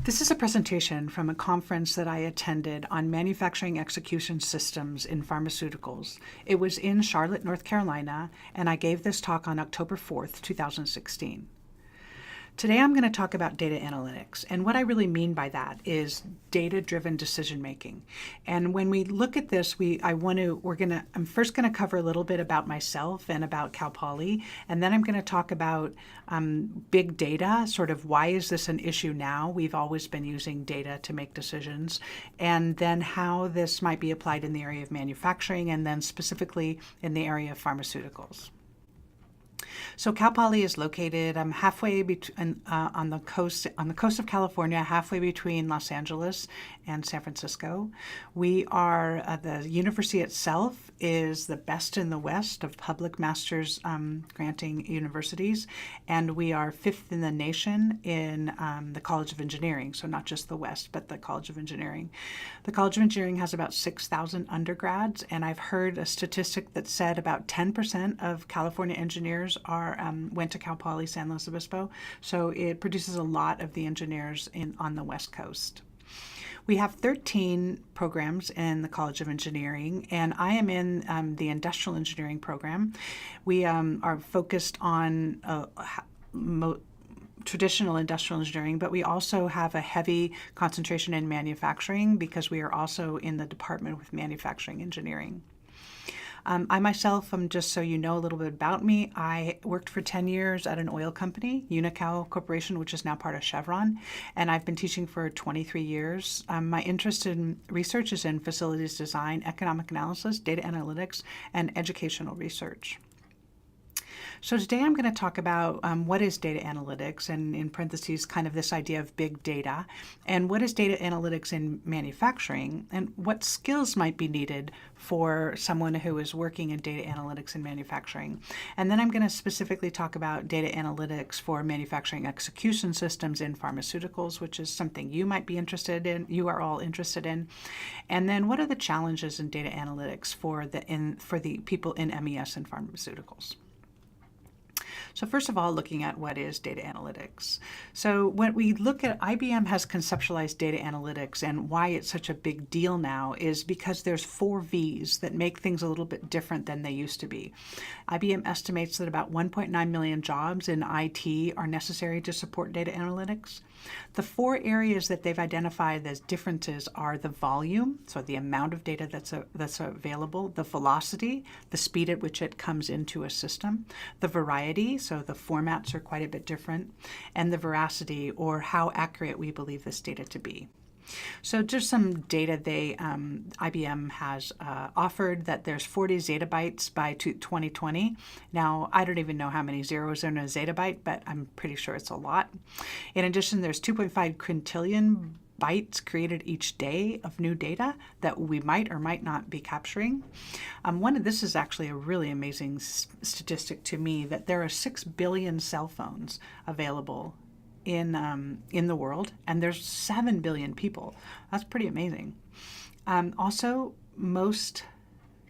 This is a presentation from a conference that I attended on manufacturing execution systems in pharmaceuticals. It was in Charlotte, North Carolina, and I gave this talk on October 4th, 2016. Today I'm going to talk about data analytics, and what I really mean by that is data-driven decision making. And when we look at this, I'm first going to cover a little bit about myself and about Cal Poly, and then I'm going to talk about big data, sort of why is this an issue now? We've always been using data to make decisions, and then how this might be applied in the area of manufacturing, and then specifically in the area of pharmaceuticals. So Cal Poly is located halfway between on the coast of California, halfway between Los Angeles and San Francisco. We are the university itself is the best in the West of public master's granting universities, and we are fifth in the nation in the College of Engineering. So not just the West, but the College of Engineering. The College of Engineering has about 6,000 undergrads, and I've heard a statistic that said about 10% of California engineers went to Cal Poly San Luis Obispo, so it produces a lot of the engineers on the West Coast. We have 13 programs in the College of Engineering, and I am in the Industrial Engineering program. We are focused on traditional industrial engineering, but we also have a heavy concentration in manufacturing because we are also in the department with manufacturing engineering. I myself, just so you know a little bit about me, I worked for 10 years at an oil company, Unocal Corporation, which is now part of Chevron, and I've been teaching for 23 years. My interest in research is in facilities design, economic analysis, data analytics, and educational research. So today I'm going to talk about what is data analytics, and in parentheses, kind of this idea of big data, and what is data analytics in manufacturing, and what skills might be needed for someone who is working in data analytics in manufacturing. And then I'm going to specifically talk about data analytics for manufacturing execution systems in pharmaceuticals, which is something you might be interested in, you are all interested in. And then what are the challenges in data analytics for the people in MES and pharmaceuticals? So first of all, looking at what is data analytics. So when we look at IBM has conceptualized data analytics, and why it's such a big deal now is because there's 4 V's that make things a little bit different than they used to be. IBM estimates that about 1.9 million jobs in IT are necessary to support data analytics. The 4 areas that they've identified as differences are the volume, so the amount of data that's available, the velocity, the speed at which it comes into a system, the variety, so the formats are quite a bit different, and the veracity, or how accurate we believe this data to be. So just some data IBM has offered that there's 40 zettabytes by 2020. Now, I don't even know how many zeros are in a zettabyte, but I'm pretty sure it's a lot. In addition, there's 2.5 quintillion bytes created each day of new data that we might or might not be capturing. This is actually a really amazing statistic to me, that there are 6 billion cell phones available in the world, and there's 7 billion people. That's pretty amazing. Also, most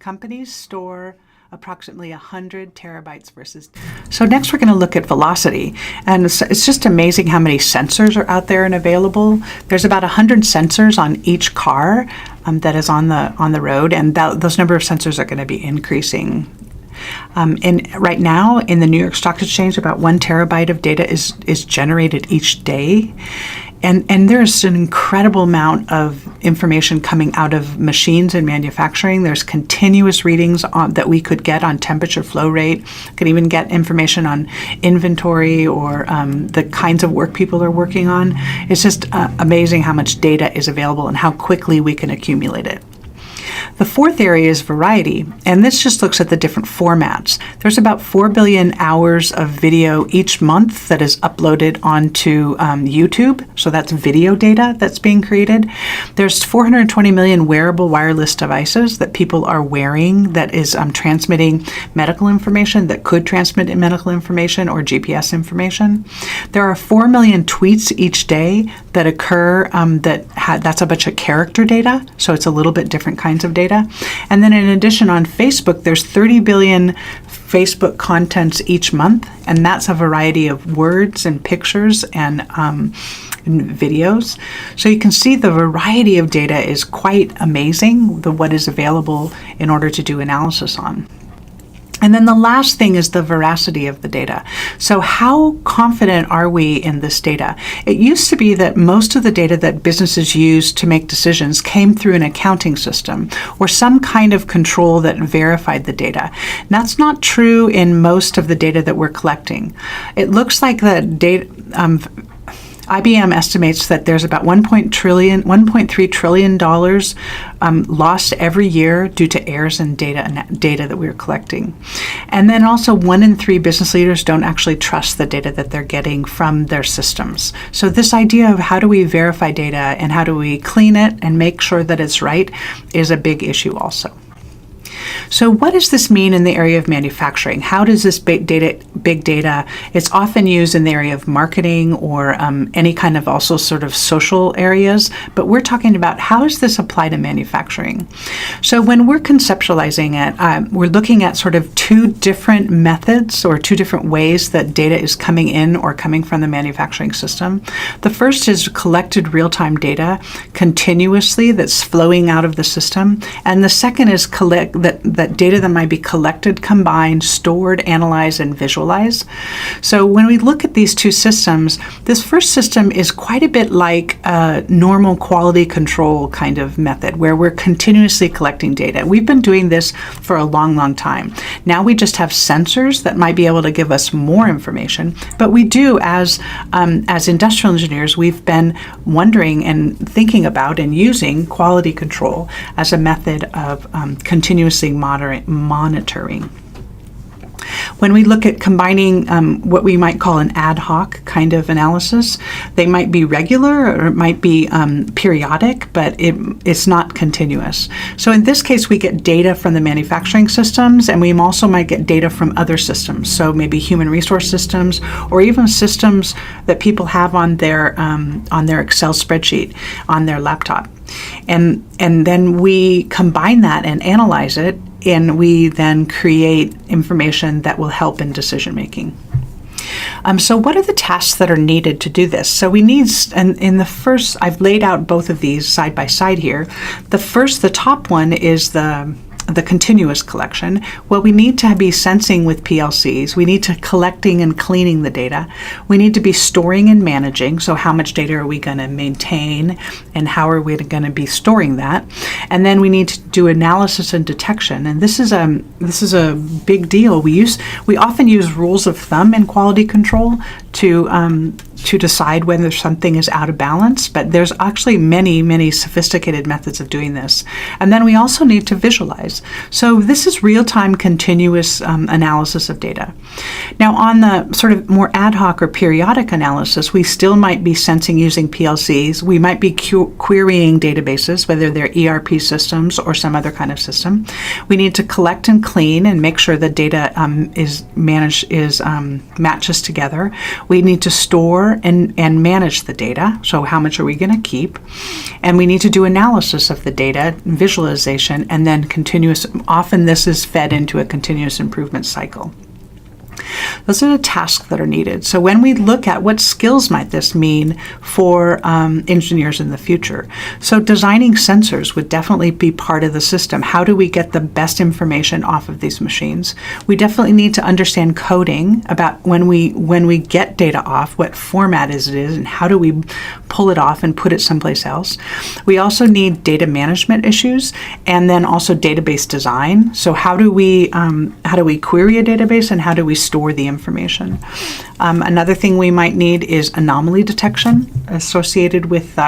companies store approximately 100 terabytes versus. So next we're going to look at velocity, and it's just amazing how many sensors are out there and available. There's about 100 sensors on each car that is on the road, and those number of sensors are going to be increasing. And right now in the New York Stock Exchange, about 1 terabyte of data is generated each day. And there's an incredible amount of information coming out of machines in manufacturing. There's continuous readings that we could get on temperature, flow rate, could even get information on inventory or the kinds of work people are working on. It's just amazing how much data is available and how quickly we can accumulate it. The 4th area is variety, and this just looks at the different formats. There's about 4 billion hours of video each month that is uploaded onto YouTube, so that's video data that's being created. There's 420 million wearable wireless devices that people are wearing that is transmitting medical information, that could transmit medical information or GPS information. There are 4 million tweets each day that occur that's a bunch of character data, so it's a little bit different kinds of data. And then in addition, on Facebook, there's 30 billion Facebook contents each month, and that's a variety of words and pictures and videos. So you can see the variety of data is quite amazing, what is available in order to do analysis on. And then the last thing is the veracity of the data. So how confident are we in this data? It used to be that most of the data that businesses used to make decisions came through an accounting system or some kind of control that verified the data. And that's not true in most of the data that we're collecting. It looks like the data, IBM estimates that there's about $1.3 trillion lost every year due to errors in data that we're collecting. And then also 1 in 3 business leaders don't actually trust the data that they're getting from their systems. So this idea of how do we verify data and how do we clean it and make sure that it's right is a big issue also. So what does this mean in the area of manufacturing? How does this big data, it's often used in the area of marketing or any kind of also sort of social areas, but we're talking about how does this apply to manufacturing? So when we're conceptualizing it, we're looking at sort of 2 different methods or 2 different ways that data is coming in or coming from the manufacturing system. The first is collected real-time data continuously that's flowing out of the system, and the second is that data that might be collected, combined, stored, analyzed, and visualized. So when we look at these 2 systems, this first system is quite a bit like a normal quality control kind of method where we're continuously collecting data. We've been doing this for a long, long time. Now we just have sensors that might be able to give us more information, but we do, as industrial engineers, we've been wondering and thinking about and using quality control as a method of continuously monitoring. When we look at combining what we might call an ad hoc kind of analysis, they might be regular or it might be periodic, but it's not continuous. So in this case, we get data from the manufacturing systems, and we also might get data from other systems. So maybe human resource systems, or even systems that people have on their Excel spreadsheet on their laptop. And then we combine that and analyze it, and we then create information that will help in decision making. So what are the tasks that are needed to do this? So we need, and in the first, I've laid out both of these side by side here. The top one is the continuous collection. Well, we need to be sensing with PLCs. We need to collecting and cleaning the data. We need to be storing and managing. So how much data are we going to maintain and how are we going to be storing that? And then we need to do analysis and detection. And this is a big deal. We often use rules of thumb in quality control to decide whether something is out of balance, but there's actually many, many sophisticated methods of doing this. And then we also need to visualize. So this is real-time continuous analysis of data. Now on the sort of more ad hoc or periodic analysis, we still might be sensing using PLCs. We might be querying databases, whether they're ERP systems or some other kind of system. We need to collect and clean and make sure the data matches together. We need to store and manage the data. So how much are we going to keep? And we need to do analysis of the data, visualization, and then continuous. Often this is fed into a continuous improvement cycle. Those are the tasks that are needed. So when we look at what skills might this mean for engineers in the future, so designing sensors would definitely be part of the system. How do we get the best information off of these machines? We definitely need to understand coding about when we get data off, what format it is, and how do we pull it off and put it someplace else. We also need data management issues, and then also database design. So how do we query a database, and how do we store the information? Another thing we might need is anomaly detection associated with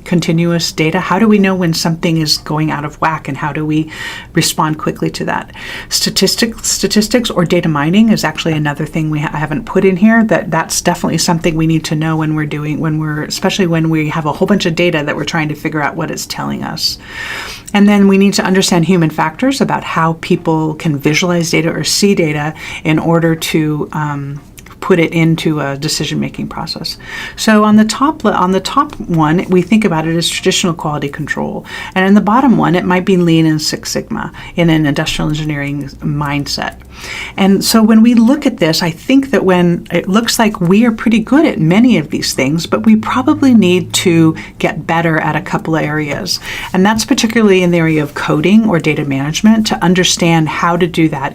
continuous data. How do we know when something is going out of whack, and how do we respond quickly to that? Statistics or data mining is actually another thing I haven't put in here. That's definitely something we need to know especially when we have a whole bunch of data that we're trying to figure out what it's telling us. And then we need to understand human factors about how people can visualize data or see data in order to put it into a decision-making process. So on the top one, we think about it as traditional quality control. And in the bottom one, it might be Lean and Six Sigma in an industrial engineering mindset. And so when we look at this, I think that when it looks like we are pretty good at many of these things, but we probably need to get better at a couple of areas. And that's particularly in the area of coding or data management, to understand how to do that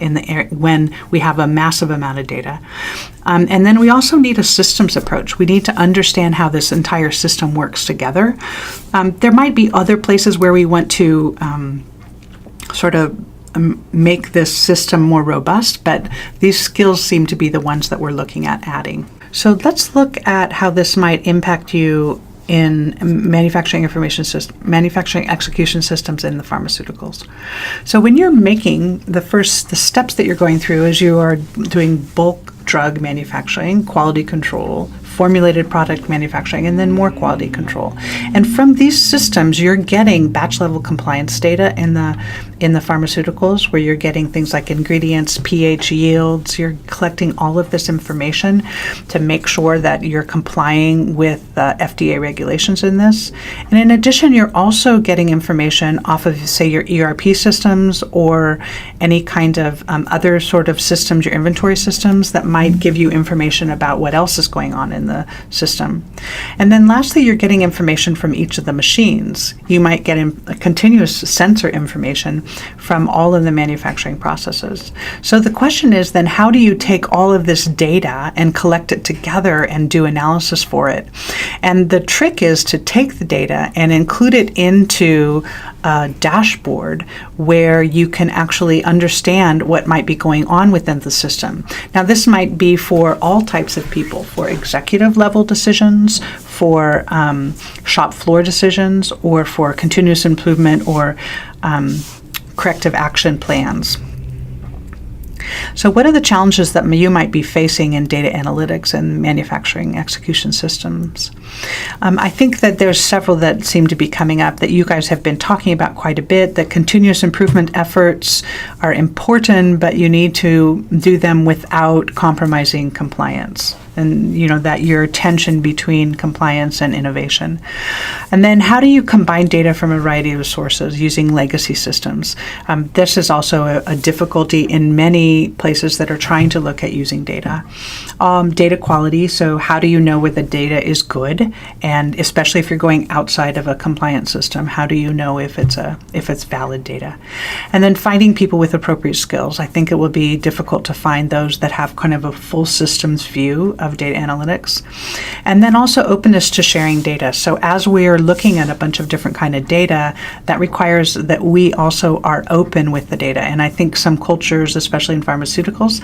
when we have a massive amount of data. And then we also need a systems approach. We need to understand how this entire system works together. There might be other places where we want to sort of make this system more robust, but these skills seem to be the ones that we're looking at adding. So let's look at how this might impact you in manufacturing execution systems in the pharmaceuticals. So when you're making the steps that you're going through as you are doing bulk drug manufacturing, quality control, formulated product manufacturing, and then more quality control. And from these systems, you're getting batch level compliance data in the pharmaceuticals, where you're getting things like ingredients, pH, yields. You're collecting all of this information to make sure that you're complying with FDA regulations in this. And in addition, you're also getting information off of, say, your ERP systems or any kind of other sort of systems, your inventory systems, that might give you information about what else is going on in the system. And then lastly, you're getting information from each of the machines. You might get continuous sensor information from all of the manufacturing processes. So the question is then, how do you take all of this data and collect it together and do analysis for it? And the trick is to take the data and include it into a dashboard where you can actually understand what might be going on within the system. Now, this might be for all types of people, for executive level decisions, for shop floor decisions, or for continuous improvement or corrective action plans. So what are the challenges that you might be facing in data analytics and manufacturing execution systems? I think that there's several that seem to be coming up that you guys have been talking about quite a bit. That continuous improvement efforts are important, but you need to do them without compromising compliance. And that your tension between compliance and innovation. And then how do you combine data from a variety of sources using legacy systems? This is also a difficulty in many places that are trying to look at using data. Data quality, so how do you know whether the data is good? And especially if you're going outside of a compliance system, how do you know if it's valid data? And then finding people with appropriate skills. I think it will be difficult to find those that have kind of a full systems view of data analytics. And then also openness to sharing data. So as we're looking at a bunch of different kind of data, that requires that we also are open with the data. And I think some cultures, especially in pharmaceuticals,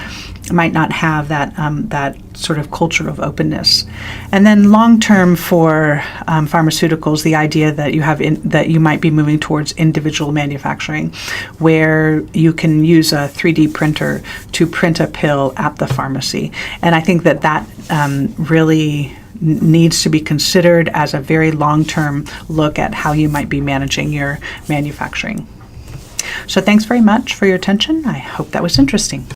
might not have that sort of culture of openness. And then long-term for pharmaceuticals, the idea that that you might be moving towards individual manufacturing, where you can use a 3D printer to print a pill at the pharmacy. And I think that really needs to be considered as a very long-term look at how you might be managing your manufacturing. So thanks very much for your attention. I hope that was interesting.